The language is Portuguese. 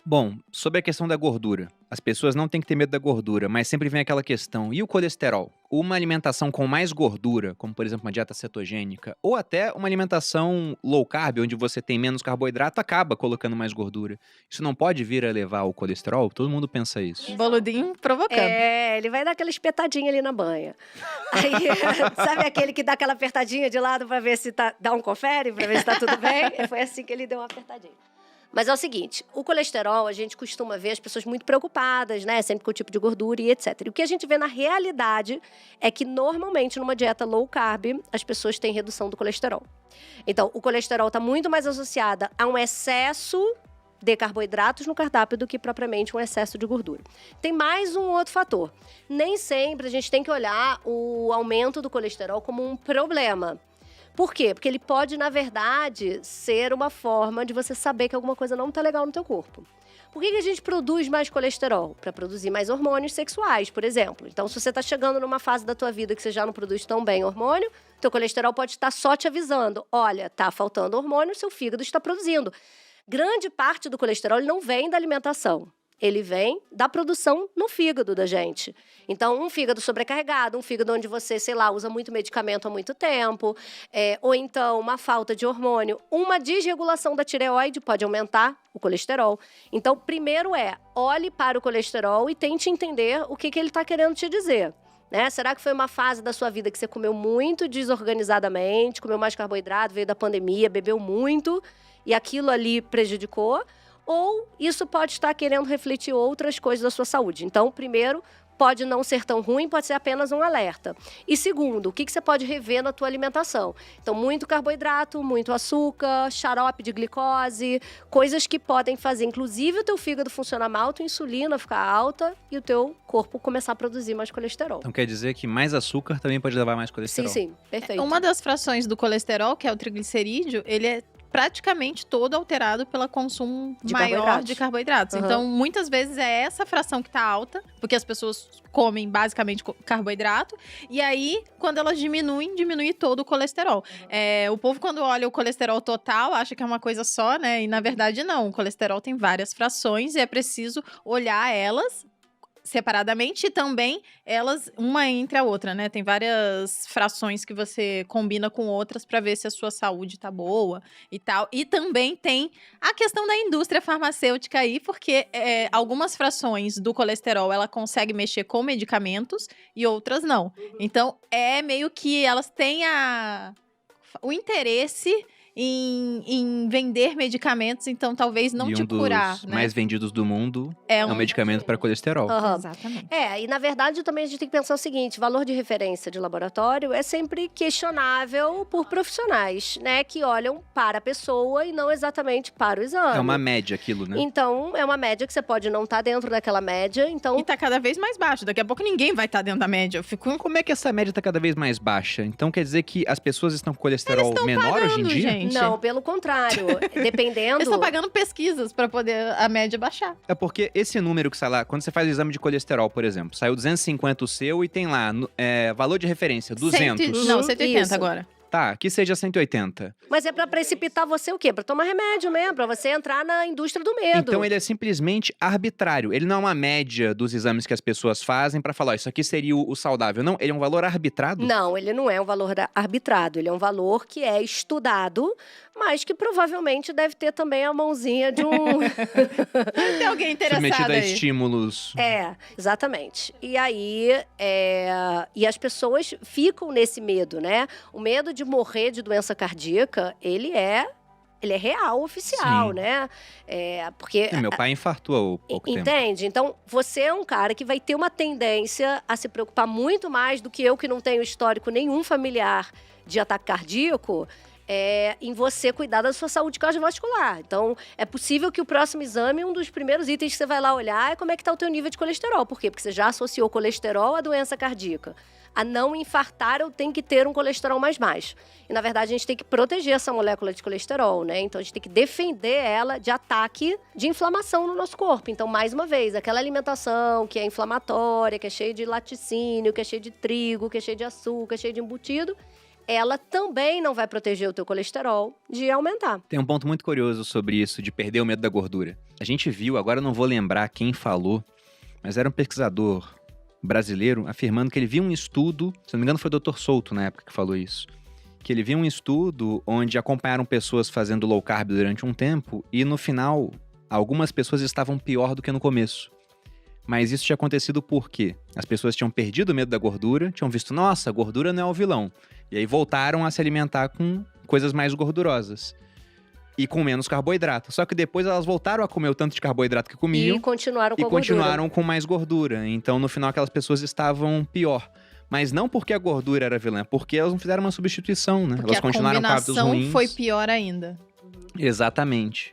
Bom, sobre a questão da gordura. As pessoas não têm que ter medo da gordura, mas sempre vem aquela questão. E o colesterol? Uma alimentação com mais gordura, como por exemplo uma dieta cetogênica, ou até uma alimentação low carb, onde você tem menos carboidrato, acaba colocando mais gordura. Isso não pode vir a elevar o colesterol? Todo mundo pensa isso. Boludinho provocando. Ele vai dar aquela espetadinha ali na banha. Aí, sabe aquele que dá aquela apertadinha de lado pra ver se dá um confere, pra ver se tá tudo bem? Foi assim que ele deu uma apertadinha. Mas é o seguinte, o colesterol, a gente costuma ver as pessoas muito preocupadas, né? Sempre com o tipo de gordura e etc. E o que a gente vê na realidade é que, normalmente, numa dieta low carb, as pessoas têm redução do colesterol. Então, o colesterol está muito mais associado a um excesso de carboidratos no cardápio do que propriamente um excesso de gordura. Tem mais um outro fator. Nem sempre a gente tem que olhar o aumento do colesterol como um problema. Por quê? Porque ele pode, na verdade, ser uma forma de você saber que alguma coisa não está legal no teu corpo. Por que a gente produz mais colesterol? Para produzir mais hormônios sexuais, por exemplo. Então, se você está chegando numa fase da tua vida que você já não produz tão bem hormônio, teu colesterol pode estar só te avisando. Olha, tá faltando hormônio, seu fígado está produzindo. Grande parte do colesterol não vem da alimentação. Ele vem da produção no fígado da gente. Então, um fígado sobrecarregado, um fígado onde você, sei lá, usa muito medicamento há muito tempo, ou então uma falta de hormônio, uma desregulação da tireoide pode aumentar o colesterol. Então, primeiro olhe para o colesterol e tente entender o que ele está querendo te dizer. Né? Será que foi uma fase da sua vida que você comeu muito desorganizadamente, comeu mais carboidrato, veio da pandemia, bebeu muito e aquilo ali prejudicou? Ou isso pode estar querendo refletir outras coisas da sua saúde. Então, primeiro, pode não ser tão ruim, pode ser apenas um alerta. E segundo, o que você pode rever na tua alimentação? Então, muito carboidrato, muito açúcar, xarope de glicose, coisas que podem fazer, inclusive, o teu fígado funcionar mal, a tua insulina ficar alta e o teu corpo começar a produzir mais colesterol. Então quer dizer que mais açúcar também pode levar mais colesterol? Sim, perfeito. Uma das frações do colesterol, que é o triglicerídeo, ele é praticamente todo alterado pelo consumo maior de carboidratos. Uhum. Então, muitas vezes é essa fração que tá alta, porque as pessoas comem basicamente carboidrato, e aí, quando elas diminuem, diminui todo o colesterol. O povo, quando olha o colesterol total, acha que é uma coisa só, né? E, na verdade, não. O colesterol tem várias frações e é preciso olhar elas separadamente e também elas uma entre a outra, né? Tem várias frações que você combina com outras para ver se a sua saúde tá boa e tal. E também tem a questão da indústria farmacêutica aí, porque algumas frações do colesterol ela consegue mexer com medicamentos e outras não. Então, é meio que elas têm o interesse em vender medicamentos, então talvez não te curar. Um dos mais vendidos do mundo é um medicamento para colesterol. Uhum. Exatamente. E na verdade também a gente tem que pensar o seguinte, valor de referência de laboratório é sempre questionável por profissionais, né, que olham para a pessoa e não exatamente para o exame. É uma média aquilo, né? Então, é uma média que você pode não estar dentro daquela média, então... E tá cada vez mais baixo, daqui a pouco ninguém vai estar dentro da média. Como é que essa média tá cada vez mais baixa? Então quer dizer que as pessoas estão com colesterol menor hoje em dia? Gente. Não, pelo contrário. Dependendo... Eles estão pagando pesquisas para poder a média baixar. É porque esse número que sai lá, quando você faz o exame de colesterol, por exemplo, saiu 250 o seu e tem lá valor de referência, 200. Não, 180 Isso. agora. Tá, que seja 180. Mas é pra precipitar você o quê? Pra tomar remédio mesmo, pra você entrar na indústria do medo. Então ele é simplesmente arbitrário. Ele não é uma média dos exames que as pessoas fazem pra falar, isso aqui seria o saudável. Não, ele é um valor arbitrado? Não, ele não é um valor arbitrado. Ele é um valor que é estudado, mas que provavelmente deve ter também a mãozinha de um... Tem alguém interessado submetido a aí. estímulos. Exatamente. E aí, e as pessoas ficam nesse medo, né? O medo de morrer de doença cardíaca, ele é real, oficial, Sim. né? Porque... Meu pai infartou há pouco tempo. Entende? Então, você é um cara que vai ter uma tendência a se preocupar muito mais do que eu, que não tenho histórico nenhum familiar de ataque cardíaco, em você cuidar da sua saúde cardiovascular. Então, é possível que o próximo exame, um dos primeiros itens que você vai lá olhar é como é que está o teu nível de colesterol. Por quê? Porque você já associou colesterol à doença cardíaca. A não infartar, eu tenho que ter um colesterol mais baixo. E, na verdade, a gente tem que proteger essa molécula de colesterol, né? Então, a gente tem que defender ela de ataque de inflamação no nosso corpo. Então, mais uma vez, aquela alimentação que é inflamatória, que é cheia de laticínio, que é cheia de trigo, que é cheia de açúcar, cheia de embutido, ela também não vai proteger o teu colesterol de aumentar. Tem um ponto muito curioso sobre isso, de perder o medo da gordura. A gente viu, agora eu não vou lembrar quem falou, mas era um pesquisador brasileiro afirmando que ele viu um estudo, se não me engano foi o Dr. Souto na época que falou isso, que ele viu um estudo onde acompanharam pessoas fazendo low carb durante um tempo e no final algumas pessoas estavam pior do que no começo. Mas isso tinha acontecido porque as pessoas tinham perdido o medo da gordura, tinham visto, nossa, gordura não é o vilão. E aí voltaram a se alimentar com coisas mais gordurosas. E com menos carboidrato. Só que depois elas voltaram a comer o tanto de carboidrato que comiam. E continuaram com e a gordura. continuaram com mais gordura. Então, no final, aquelas pessoas estavam pior. Mas não porque a gordura era vilã, porque elas não fizeram uma substituição, né? Porque elas continuaram com hábitos ruins. foi pior ainda. Exatamente.